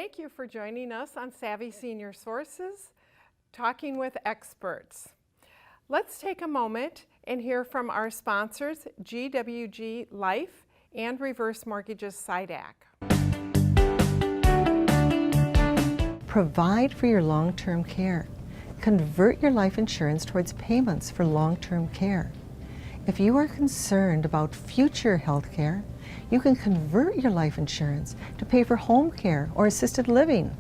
Thank you for joining us on Savvy Senior Sources, Talking with Experts. Let's take a moment and hear from our sponsors, GWG Life and Reverse Mortgages SIDAC. Provide for your long-term care. Convert your life insurance towards payments for long-term care. If you are concerned about future health care, you can convert your life insurance to pay for home care or assisted living.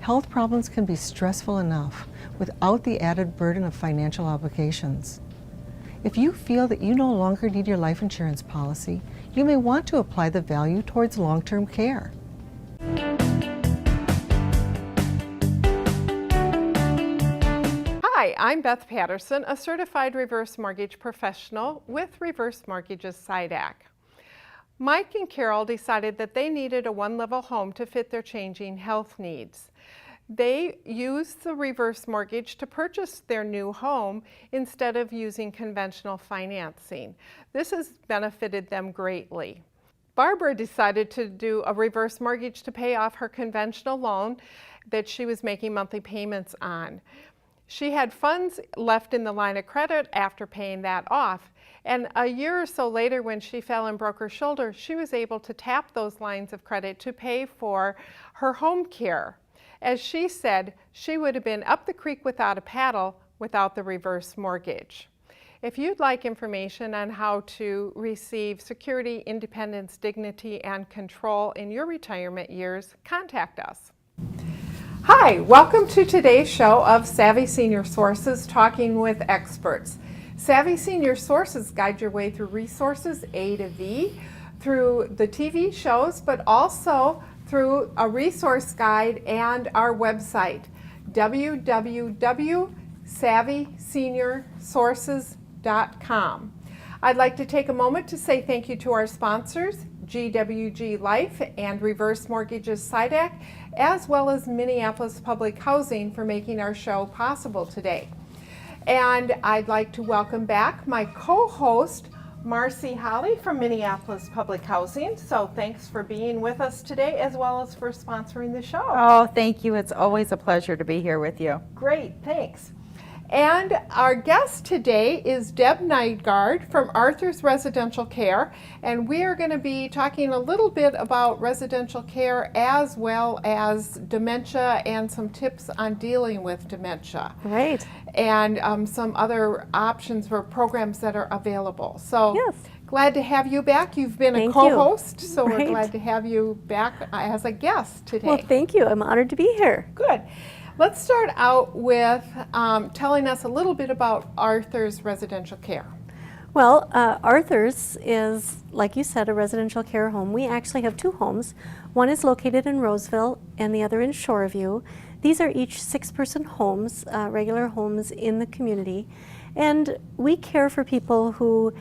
Health problems can be stressful enough without the added burden of financial obligations. If you feel that you no longer need your life insurance policy, you may want to apply the value towards long-term care. Hi, I'm Beth Paterson, a certified reverse mortgage professional with Reverse Mortgages SIDAC. Mike and Carol decided that they needed a one-level home to fit their changing health needs. They used the reverse mortgage to purchase their new home instead of using conventional financing. This has benefited them greatly. Barbara decided to do a reverse mortgage to pay off her conventional loan that she was making monthly payments on. She had funds left in the line of credit after paying that off. And a year or so later, when she fell and broke her shoulder, she was able to tap those lines of credit to pay for her home care. As she said, she would have been up the creek without a paddle without the reverse mortgage. If you'd like information on how to receive security, independence, dignity, and control in your retirement years, contact us. Hi, welcome to today's show of Savvy Senior Sources, Talking with Experts. Savvy Senior Sources guide your way through resources A to V, through the TV shows, but also through a resource guide and our website, www.savvyseniorsources.com. I'd like to take a moment to say thank you to our sponsors, GWG Life and Reverse Mortgages SIDAC, as well as Minneapolis Public Housing for making our show possible today. And I'd like to welcome back my co-host, Marci Holley from Minneapolis Public Housing. So thanks for being with us today, as well as for sponsoring the show. Oh, thank you. It's always a pleasure to be here with you. Great, thanks. And our guest today is Deb Nygaard from Arthur's Residential Care, and we are going to be talking a little bit about residential care as well as dementia and some tips on dealing with dementia. Great. And some other options for programs that are available. So yes. Glad to have you back. You've been Thank a co-host, you. so Great. we're glad to have you back as a guest today. Well, thank you. I'm honored to be here. Good. Let's start out with telling us a little bit about Arthur's Residential Care. Well, Arthur's is, like you said, a residential care home. We actually have two homes. One is located in Roseville and the other in Shoreview. These are each 6-person homes, regular homes in the community. And we care for people who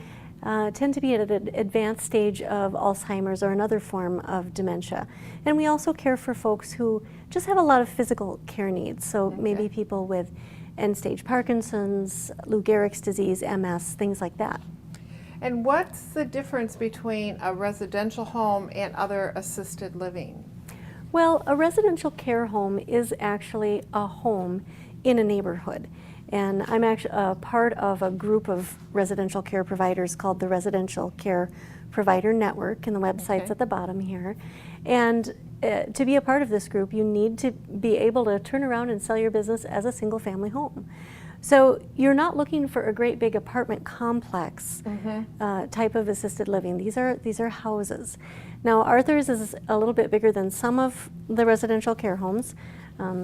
tend to be at an advanced stage of Alzheimer's or another form of dementia. And we also care for folks who just have a lot of physical care needs. So maybe people with end-stage Parkinson's, Lou Gehrig's disease, MS, things like that. And what's the difference between a residential home and other assisted living? Well, a residential care home is actually a home in a neighborhood. And I'm actually a part of a group of residential care providers called the Residential Care Provider Network, and the website's at the bottom here. And to be a part of this group, you need to be able to turn around and sell your business as a single family home. So you're not looking for a great big apartment complex type of assisted living. These are houses. Now, Arthur's is a little bit bigger than some of the residential care homes.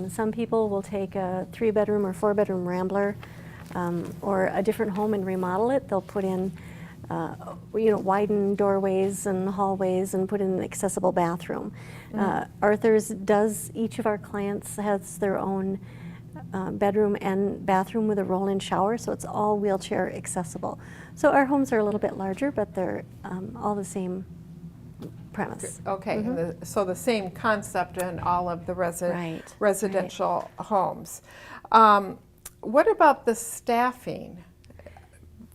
Some people will take a 3-bedroom or 4-bedroom Rambler or a different home and remodel it. They'll put in widen doorways and hallways and put in an accessible bathroom. Arthur's does, each of our clients has their own bedroom and bathroom with a roll-in shower, so it's all wheelchair accessible. So our homes are a little bit larger, but they're all the same premise. Okay, and so the same concept in all of the residential homes. What about the staffing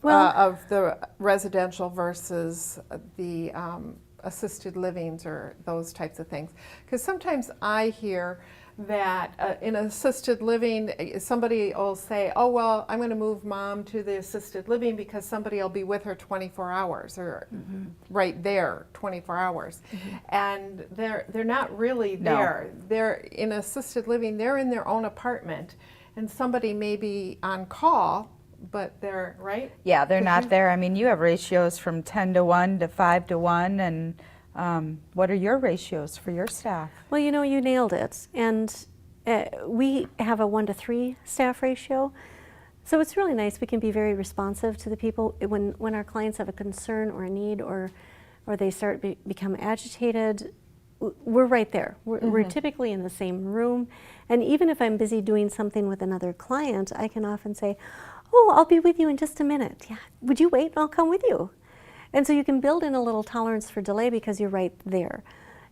of the residential versus the assisted livings or those types of things. Because sometimes I hear that in assisted living, somebody will say, oh, well, I'm going to move mom to the assisted living because somebody will be with her 24 hours or right there 24 hours. And they're not really there. They're in assisted living, they're in their own apartment, and somebody may be on call, but they're, right? Yeah, they're not there. I mean, you have ratios from 10 to 1 to 5 to 1, and what are your ratios for your staff? Well, you know, you nailed it. And we have a 1 to 3 staff ratio. So it's really nice. We can be very responsive to the people when our clients have a concern or a need, or they start become agitated. We're right there. We're typically in the same room. And even if I'm busy doing something with another client, I can often say, oh, I'll be with you in just a minute. Yeah, would you wait? I'll come with you. And so you can build in a little tolerance for delay because you're right there.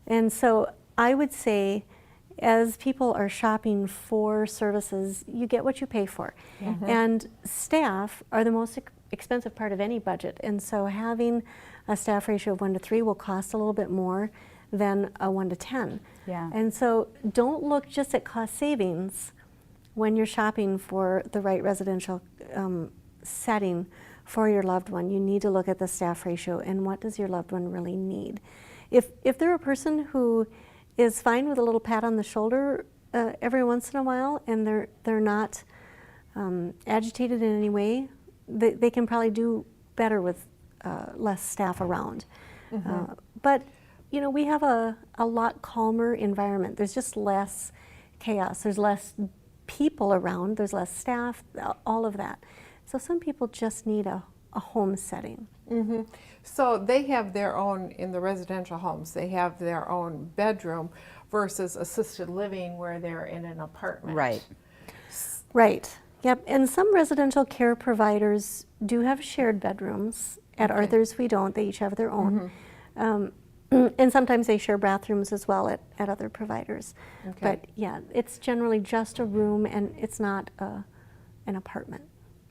And so I would say, as people are shopping for services, you get what you pay for. And staff are the most expensive part of any budget. And so having a staff ratio of 1 to 3 will cost a little bit more than a 1 to 10. Yeah. And so don't look just at cost savings when you're shopping for the right residential setting for your loved one. You need to look at the staff ratio and what does your loved one really need. If they're a person who is fine with a little pat on the shoulder every once in a while, and they're not agitated in any way, they can probably do better with less staff around. But you know, we have a lot calmer environment. There's just less chaos. There's less people around. There's less staff. All of that. So some people just need a home setting. So they have their own, in the residential homes, they have their own bedroom versus assisted living where they're in an apartment. Right. Right. Yep. And some residential care providers do have shared bedrooms. At Arthur's we don't. They each have their own. And sometimes they share bathrooms as well at other providers. But yeah, it's generally just a room, and it's not an apartment.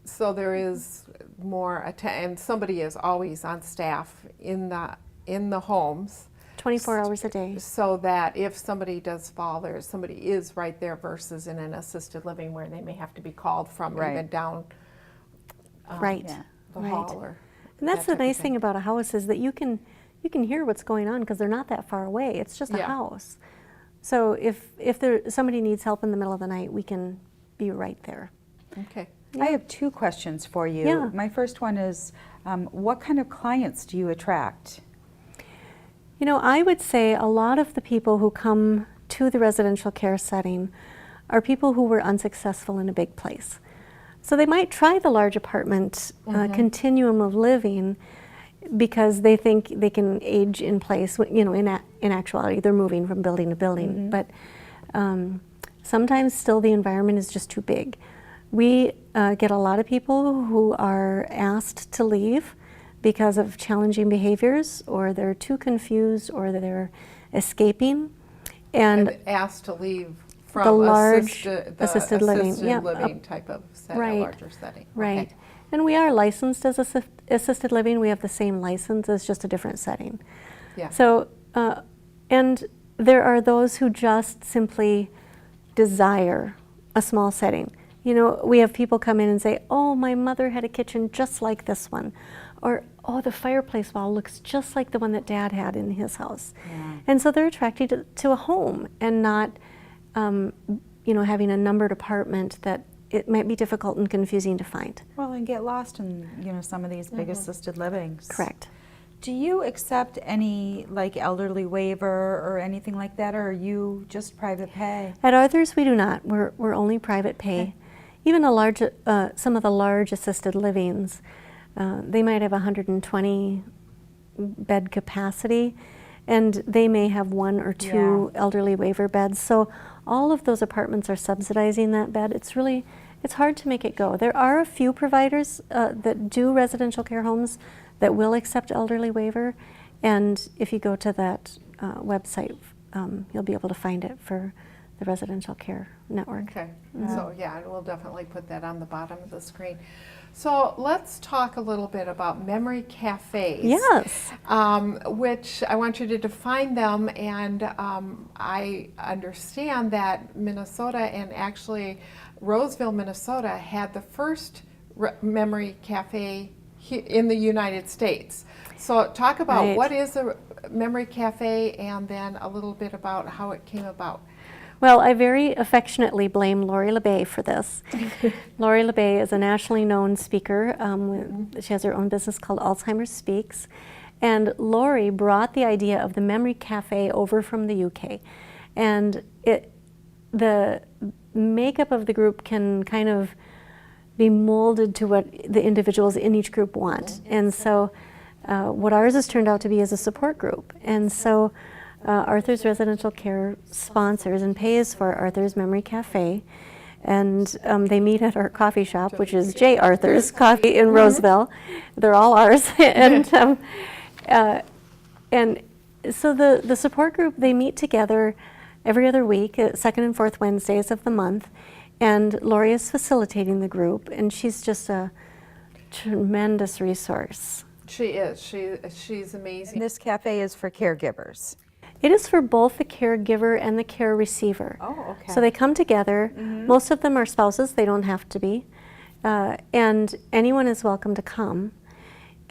So there is more, and somebody is always on staff in the homes. 24 hours a day. So that if somebody does fall, somebody is right there versus in an assisted living where they may have to be called from even down the hall. Or and that's the nice thing about a house is that you can hear what's going on because they're not that far away. It's just a house. So if somebody needs help in the middle of the night, we can be right there. Okay. I have 2 questions for you. Yeah. My first one is, what kind of clients do you attract? You know, I would say a lot of the people who come to the residential care setting are people who were unsuccessful in a big place. So they might try the large apartment continuum of living because they think they can age in place. You know, in actuality, they're moving from building to building. But sometimes still the environment is just too big. We get a lot of people who are asked to leave because of challenging behaviors, or they're too confused, or they're escaping. And asked to leave from the large assisted living, living type of setting, a larger setting. Right. Okay. And we are licensed as assisted living. We have the same license, it's just a different setting. Yeah. So, and there are those who just simply desire a small setting. You know, we have people come in and say, oh, my mother had a kitchen just like this one. Or, oh, the fireplace wall looks just like the one that Dad had in his house. Yeah. And so they're attracted to a home and not, you know, having a numbered apartment that it might be difficult and confusing to find. Well, and get lost in, you know, some of these big assisted livings. Correct. Do you accept any, like, elderly waiver or anything like that, or are you just private pay? At Arthur's, we do not. We're only private pay. Okay. Even some of the large assisted livings, they might have 120 bed capacity, and they may have 1 or 2 elderly waiver beds. So all of those apartments are subsidizing that bed. It's hard to make it go. There are a few providers that do residential care homes that will accept elderly waiver, and if you go to that website, you'll be able to find it for the residential care network. Okay. So yeah, we'll definitely put that on the bottom of the screen. So let's talk a little bit about memory cafes. Yes. Which I want you to define them, and I understand that Minnesota and actually Roseville, Minnesota had the first memory cafe in the United States. So talk about Right. what is a memory cafe, and then a little bit about how it came about. Well, I very affectionately blame Lori LeBay for this. Lori LeBay is a nationally known speaker. She has her own business called Alzheimer Speaks. And Lori brought the idea of the Memory Cafe over from the UK. And the makeup of the group can kind of be molded to what the individuals in each group want. And so what ours has turned out to be is a support group. And so Arthur's Residential Care sponsors and pays for Arthur's Memory Cafe, and they meet at our coffee shop, which is J. Arthur's Coffee in Roseville. They're all ours, and so the support group, they meet together every other week, second and fourth Wednesdays of the month, and Lori is facilitating the group, and she's just a tremendous resource. She is. She's amazing. And this cafe is for caregivers. It is for both the caregiver and the care receiver. Oh, okay. So they come together. Most of them are spouses. They don't have to be. And anyone is welcome to come.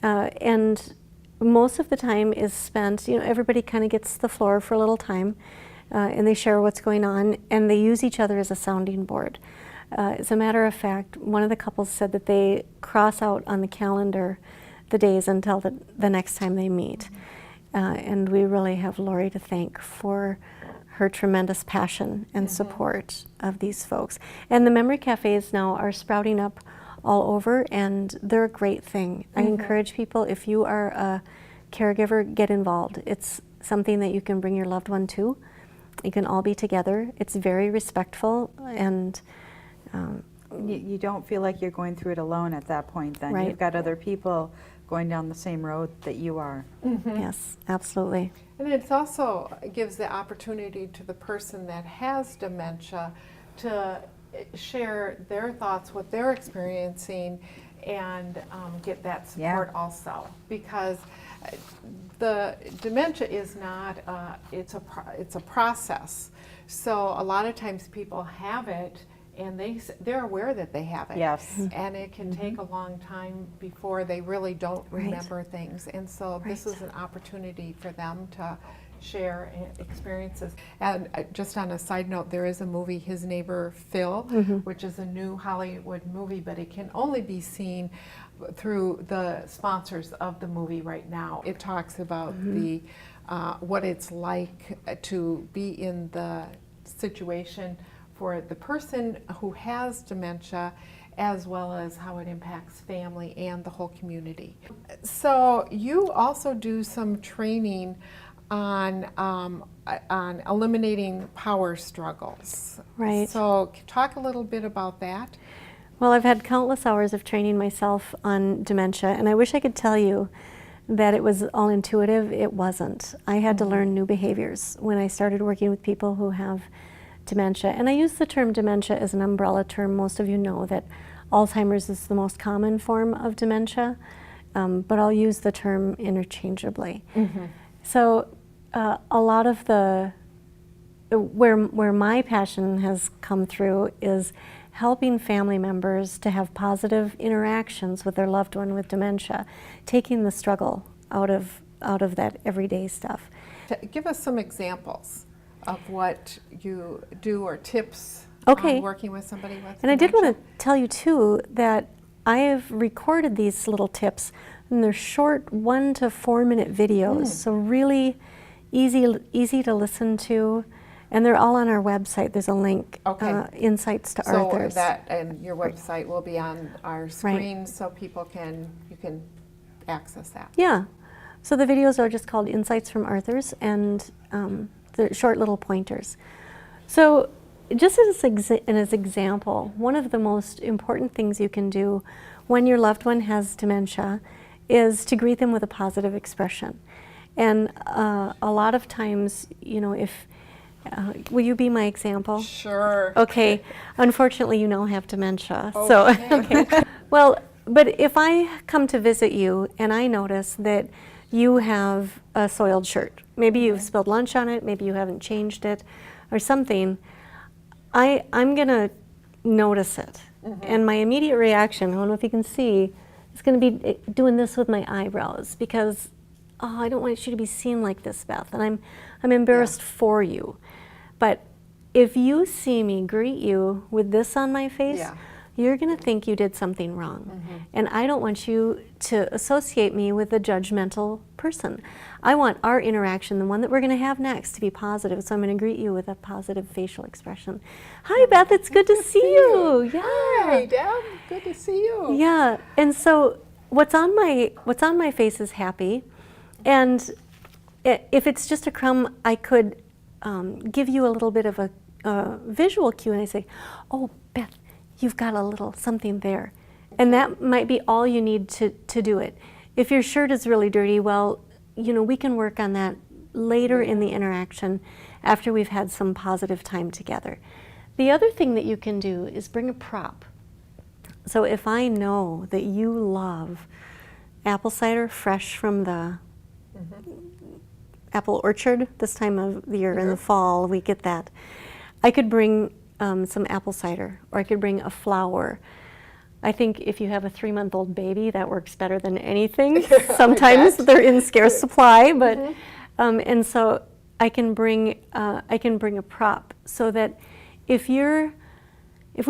And most of the time is spent, everybody kind of gets the floor for a little time, and they share what's going on, and they use each other as a sounding board. As a matter of fact, one of the couples said that they cross out on the calendar the days until the next time they meet. And we really have Lori to thank for her tremendous passion and support of these folks. And the memory cafes now are sprouting up all over, and they're a great thing. I encourage people, if you are a caregiver, get involved. It's something that you can bring your loved one to. You can all be together. It's very respectful, and You don't feel like you're going through it alone at that point then. Right. You've got other people going down the same road that you are. yes, absolutely. And it also gives the opportunity to the person that has dementia to share their thoughts, what they're experiencing, and get that support also. Because the dementia is not, it's a process. So a lot of times people have it, and they're aware that they have it. Yes. And it can take a long time before they really don't remember things. And so this is an opportunity for them to share experiences. And just on a side note, there is a movie, His Neighbor Phil, which is a new Hollywood movie, but it can only be seen through the sponsors of the movie right now. It talks about the what it's like to be in the situation for the person who has dementia, as well as how it impacts family and the whole community. So you also do some training on eliminating power struggles. Right. So talk a little bit about that. Well, I've had countless hours of training myself on dementia, and I wish I could tell you that it was all intuitive. It wasn't. I had to learn new behaviors when I started working with people who have dementia. And I use the term dementia as an umbrella term. Most of you know that Alzheimer's is the most common form of dementia, but I'll use the term interchangeably. So a lot of where my passion has come through is helping family members to have positive interactions with their loved one with dementia, taking the struggle out of that everyday stuff. Give us some examples of what you do or tips Okay. on working with somebody with And I did dementia. want to tell you too that I have recorded these little tips, and they're short 1 to 4 minute videos, so really easy to listen to, and they're all on our website. There's a link, Insights to Arthur's. So that and your website will be on our screen, so people you can access that. Yeah. So the videos are just called Insights from Arthur's, and they're short little pointers. So just as an example, one of the most important things you can do when your loved one has dementia is to greet them with a positive expression. And a lot of times, if will you be my example? Sure. Okay. Unfortunately, you now have dementia. So, okay. Well, But if I come to visit you and I notice that you have a soiled shirt, maybe you've spilled lunch on it, maybe you haven't changed it or something, I'm going to notice it. And my immediate reaction, I don't know if you can see, is going to be doing this with my eyebrows because, oh, I don't want you to be seen like this, Beth, and I'm embarrassed for you. But if you see me greet you with this on my face, you're going to think you did something wrong. And I don't want you to associate me with a judgmental person. I want our interaction, the one that we're going to have next, to be positive. So I'm going to greet you with a positive facial expression. Hi, Beth, it's good to see you. Yeah. Hi, Deb. Good to see you. Yeah. And so what's on my face is happy. And if it's just a crumb, I could give you a little bit of a visual cue, and I say, oh, Beth, you've got a little something there. And that might be all you need to do it. If your shirt is really dirty, well, you know, we can work on that later in the interaction after we've had some positive time together. The other thing that you can do is bring a prop. So if I know that you love apple cider fresh from the apple orchard this time of the year, in the fall, we get that. I could bring some apple cider, or I could bring a flower. I think if you have a 3-month-old baby, that works better than anything. Sometimes they're in scarce supply, but and so I can bring a prop so that if we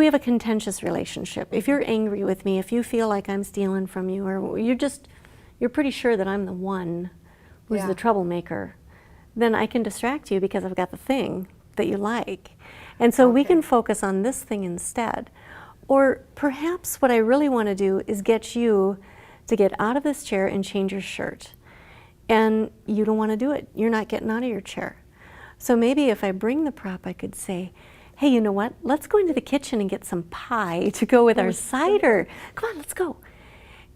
have a contentious relationship, if you're angry with me, if you feel like I'm stealing from you, or you're pretty sure that I'm the one who's the troublemaker, then I can distract you because I've got the thing that you like. And so we can focus on this thing instead. Or perhaps what I really want to do is get you to get out of this chair and change your shirt. And you don't want to do it. You're not getting out of your chair. So maybe if I bring the prop, I could say, hey, you know what? Let's go into the kitchen and get some pie to go with our cider. Come on, let's go.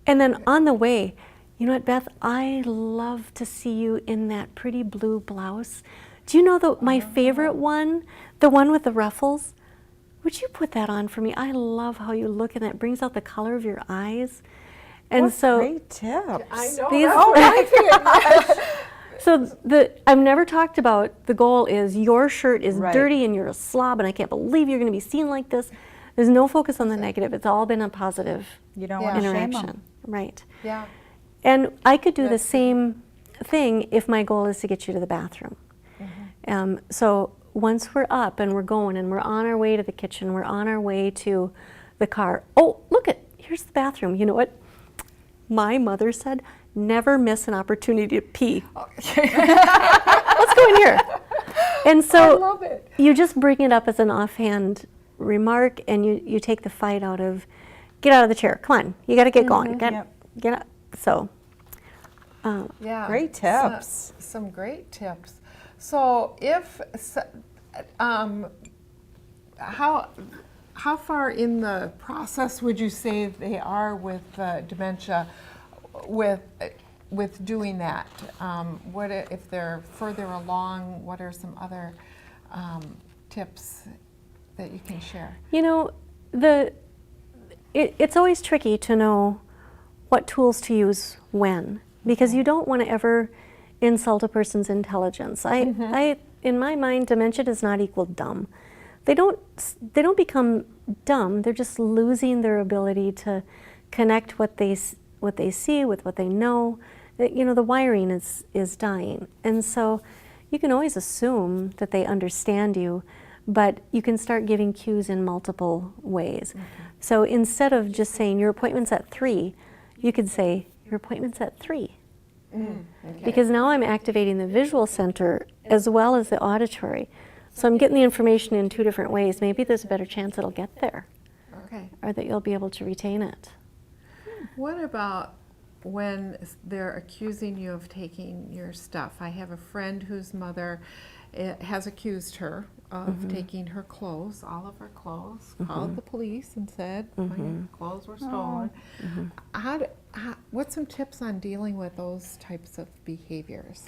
And then on the way, you know what, Beth? I love to see you in that pretty blue blouse. Do you know my favorite one? The one with the ruffles? Would you put that on for me? I love how you look, and that brings out the color of your eyes. And what so great tips. I know. So I've never talked about, the goal is your shirt is dirty and you're a slob and I can't believe you're going to be seen like this. There's no focus on the negative. It's all been a positive You don't want to shame interaction. them. Right. Yeah. And I could do the same thing if my goal is to get you to the bathroom. So once we're up and we're going and we're on our way to the kitchen, we're on our way to the car. Oh, look here's the bathroom. You know what? My mother said, never miss an opportunity to pee. Let's go in here. And so I love it. You just bring it up as an offhand remark, and you take the fight out of, get out of the chair. Come on, you got to get going. Get up. So, Yeah. Great tips. Some great tips. So how far in the process would you say they are with dementia, with doing that? What if they're further along? What are some other tips that you can share? you know, it's always tricky to know what tools to use when, because you don't want to ever insult a person's intelligence. In my mind, dementia does not equal dumb. They don't become dumb. They're just losing their ability to connect what they see with what they know. You know, the wiring is dying, and so you can always assume that they understand you, but you can start giving cues in multiple ways. So instead of just saying your appointment's at 3, you could say your appointment's at 3. Because now I'm activating the visual center as well as the auditory. So I'm getting the information in 2 different ways. Maybe there's a better chance it'll get there, or that you'll be able to retain it. What about when they're accusing you of taking your stuff? I have a friend whose mother has accused her of taking her clothes, all of her clothes, called the police and said my clothes were stolen. What's some tips on dealing with those types of behaviors?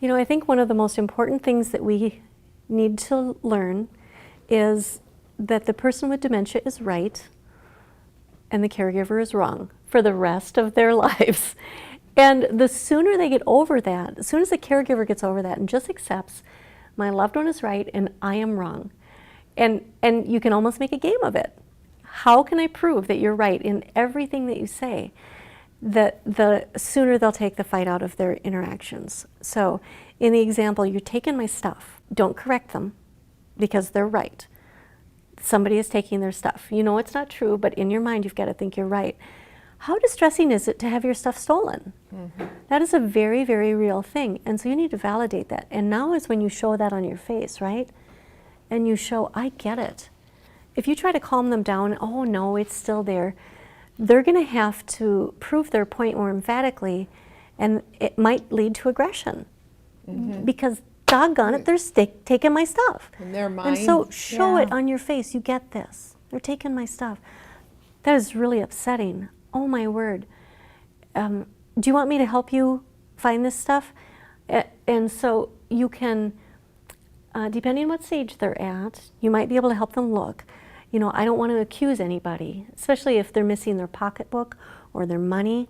You know, I think one of the most important things that we need to learn is that the person with dementia is right, and the caregiver is wrong for the rest of their lives. And the sooner they get over that, as soon as the caregiver gets over that and just accepts my loved one is right and I am wrong, and you can almost make a game of it. How can I prove that you're right in everything that you say? That the sooner they'll take the fight out of their interactions. So in the example, you're taking my stuff. Don't correct them because they're right. Somebody is taking their stuff. You know it's not true, but in your mind you've got to think you're right. How distressing is it to have your stuff stolen? Mm-hmm. That is a very, very real thing. And so you need to validate that. And now is when you show that on your face, right? And you show, I get it. If you try to calm them down, oh no, it's still there, they're going to have to prove their point more emphatically, and it might lead to aggression. Mm-hmm. Because doggone it, they're taking my stuff. In their mind. And so show it on your face, you get this. They're taking my stuff. That is really upsetting. Oh my word. Do you want me to help you find this stuff? And so you can, depending on what stage they're at, you might be able to help them look. You know, I don't want to accuse anybody, especially if they're missing their pocketbook or their money.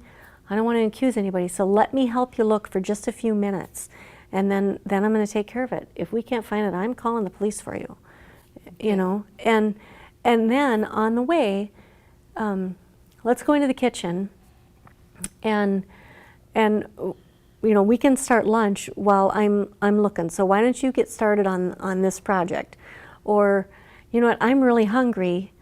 I don't want to accuse anybody, so let me help you look for just a few minutes, and then I'm going to take care of it. If we can't find it, I'm calling the police for you. You know, and then on the way, let's go into the kitchen, and you know, we can start lunch while I'm looking. So why don't you get started on this project? Or, you know what, I'm really hungry.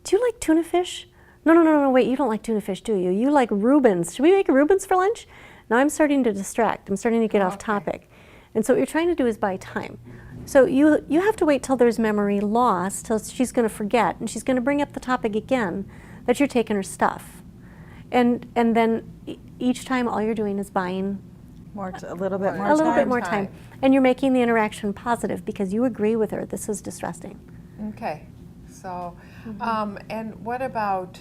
Do you like tuna fish? No, wait, you don't like tuna fish, do you? You like Reubens. Should we make Reubens for lunch? Now I'm starting to distract. I'm starting to get off topic. And so what you're trying to do is buy time. So you have to wait till there's memory loss, till she's going to forget, and she's going to bring up the topic again that you're taking her stuff. And then each time all you're doing is buying a little bit more time. And you're making the interaction positive because you agree with her, this is distressing. Okay, so, and what about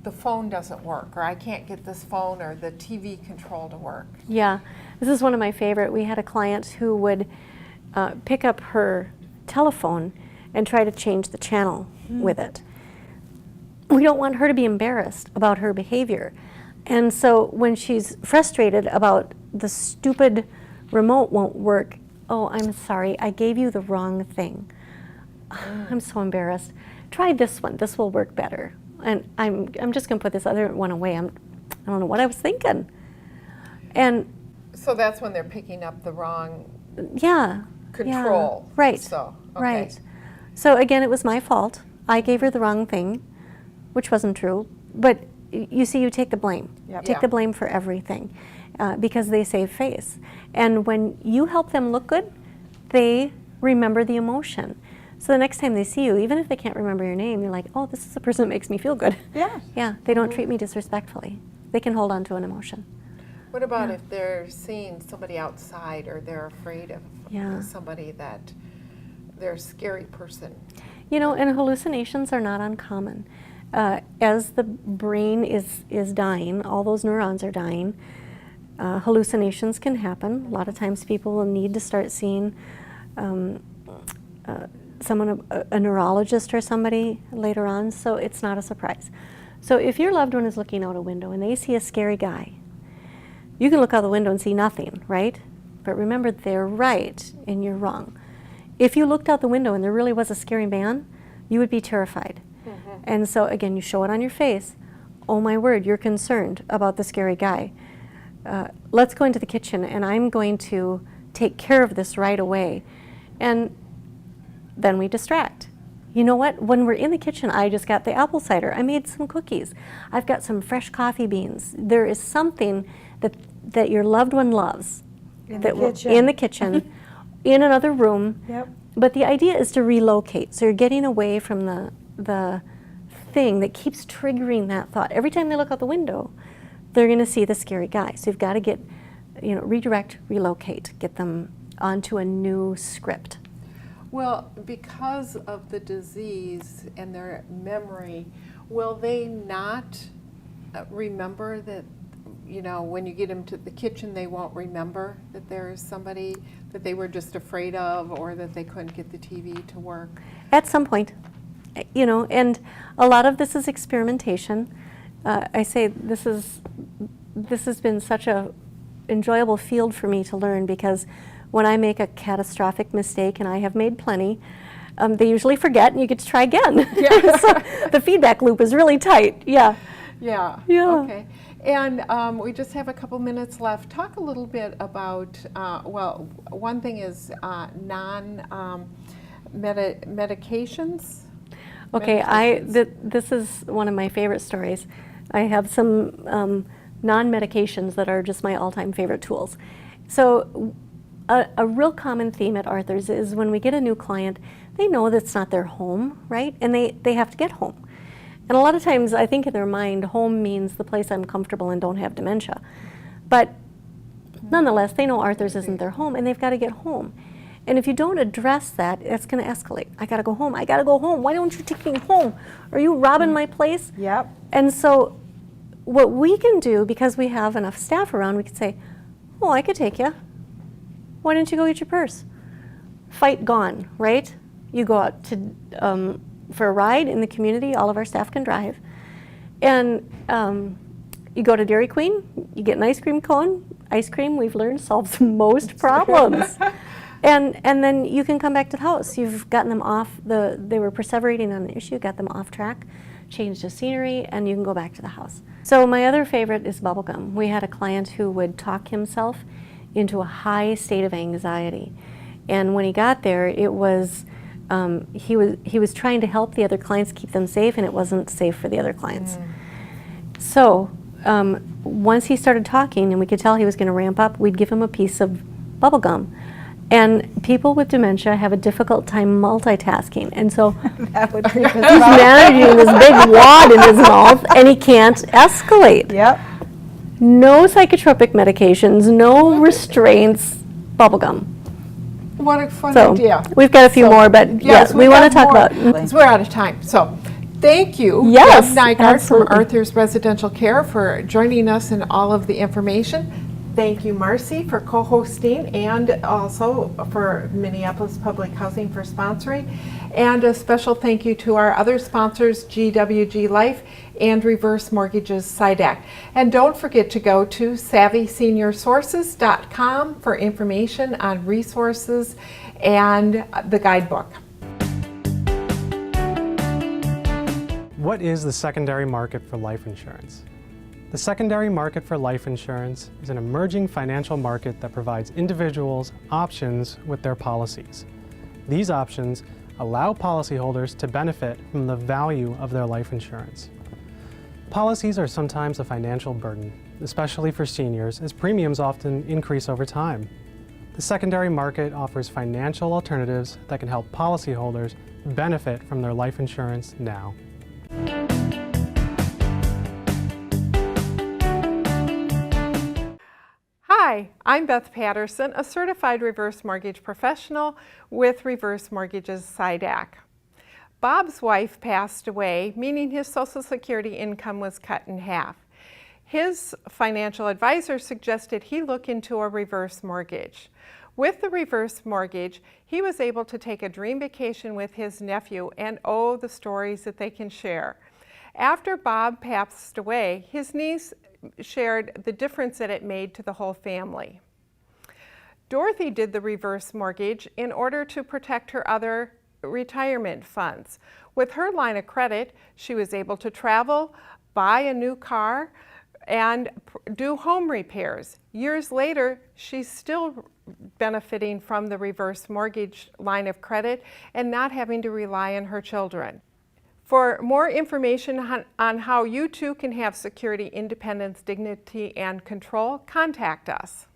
the phone doesn't work, or I can't get this phone or the TV control to work? Yeah, this is one of my favorite. We had a client who would pick up her telephone and try to change the channel with it. We don't want her to be embarrassed about her behavior. And so when she's frustrated about the stupid remote won't work, oh, I'm sorry, I gave you the wrong thing. I'm so embarrassed. Try this one, this will work better. And I'm just gonna put this other one away. I don't know what I was thinking. And so that's when they're picking up the wrong Yeah, control. right, So, okay. right. So again, it was my fault. I gave her the wrong thing, which wasn't true. But you see, you take the blame. Yep. Take the blame for everything because they save face. And when you help them look good, they remember the emotion. So the next time they see you, even if they can't remember your name, you're like, oh, this is a person that makes me feel good. Yeah. Yeah, they don't treat me disrespectfully. They can hold on to an emotion. What about if they're seeing somebody outside, or they're afraid of somebody, that they're a scary person? You know, and hallucinations are not uncommon. As the brain is dying, all those neurons are dying, hallucinations can happen. A lot of times people will need to start seeing someone, a neurologist or somebody later on, so it's not a surprise. So if your loved one is looking out a window and they see a scary guy, you can look out the window and see nothing, right? But remember, they're right and you're wrong. If you looked out the window and there really was a scary man, you would be terrified. Mm-hmm. And so again, you show it on your face. Oh my word, you're concerned about the scary guy. Let's go into the kitchen and I'm going to take care of this right away. And then we distract. You know what? When we're in the kitchen, I just got the apple cider. I made some cookies. I've got some fresh coffee beans. There is something that your loved one loves in the kitchen, in another room. Yep. But the idea is to relocate. So you're getting away from the thing that keeps triggering that thought. Every time they look out the window, they're going to see the scary guy. So you've got to get, redirect, relocate, get them onto a new script. Well, because of the disease and their memory, will they not remember that, when you get them to the kitchen, they won't remember that there is somebody that they were just afraid of, or that they couldn't get the TV to work? At some point. you know, and a lot of this is experimentation. I say this has been such a enjoyable field for me to learn, because when I make a catastrophic mistake, and I have made plenty, they usually forget and you get to try again. Yeah. So the feedback loop is really tight. Yeah. Yeah. Yeah. Okay. And we just have a couple minutes left. Talk a little bit about, well, one thing is medications. Okay, this is one of my favorite stories. I have some non-medications that are just my all-time favorite tools. So a real common theme at Arthur's is when we get a new client, they know that's not their home, right? And they have to get home. And a lot of times I think in their mind, home means the place I'm comfortable and don't have dementia. But nonetheless, they know Arthur's isn't their home and they've got to get home. And if you don't address that, it's going to escalate. I got to go home. I got to go home. Why don't you take me home? Are you robbing my place? Yep. And so what we can do, because we have enough staff around, we could say, oh, I could take you. Why don't you go get your purse? Fight gone, right? You go out to for a ride in the community. All of our staff can drive. And you go to Dairy Queen, you get an ice cream cone. Ice cream, we've learned, solves most problems. And then you can come back to the house. You've gotten them off, they were perseverating on an issue, got them off track, changed the scenery, and you can go back to the house. So my other favorite is bubblegum. We had a client who would talk himself into a high state of anxiety. And when he got there, it was, he was trying to help the other clients, keep them safe, and it wasn't safe for the other clients. So once he started talking and we could tell he was going to ramp up, we'd give him a piece of bubblegum. And people with dementia have a difficult time multitasking. And so That would be he's managing this big wad in his mouth and he can't escalate. Yep. No psychotropic medications, no restraints, bubblegum. What a fun So idea. we've got a few more, but yes, we want to talk about. Because we're out of time. So thank you, Yes, Beth Nygaard absolutely. from Arthur's Residential Care, for joining us and all of the information. Thank you, Marci, for co-hosting, and also for Minneapolis Public Housing for sponsoring. And a special thank you to our other sponsors, GWG Life and Reverse Mortgages SIDAC. And don't forget to go to SavvySeniorSources.com for information on resources and the guidebook. What is the secondary market for life insurance? The secondary market for life insurance is an emerging financial market that provides individuals options with their policies. These options allow policyholders to benefit from the value of their life insurance. Policies are sometimes a financial burden, especially for seniors, as premiums often increase over time. The secondary market offers financial alternatives that can help policyholders benefit from their life insurance now. Hi, I'm Beth Paterson, a certified reverse mortgage professional with Reverse Mortgages SIDAC. Bob's wife passed away, meaning his Social Security income was cut in half. His financial advisor suggested he look into a reverse mortgage. With the reverse mortgage, he was able to take a dream vacation with his nephew, and oh, the stories that they can share. After Bob passed away, his niece shared the difference that it made to the whole family. Dorothy did the reverse mortgage in order to protect her other retirement funds. With her line of credit, she was able to travel, buy a new car, and do home repairs. Years later, she's still benefiting from the reverse mortgage line of credit and not having to rely on her children. For more information on how you too can have security, independence, dignity, and control, contact us.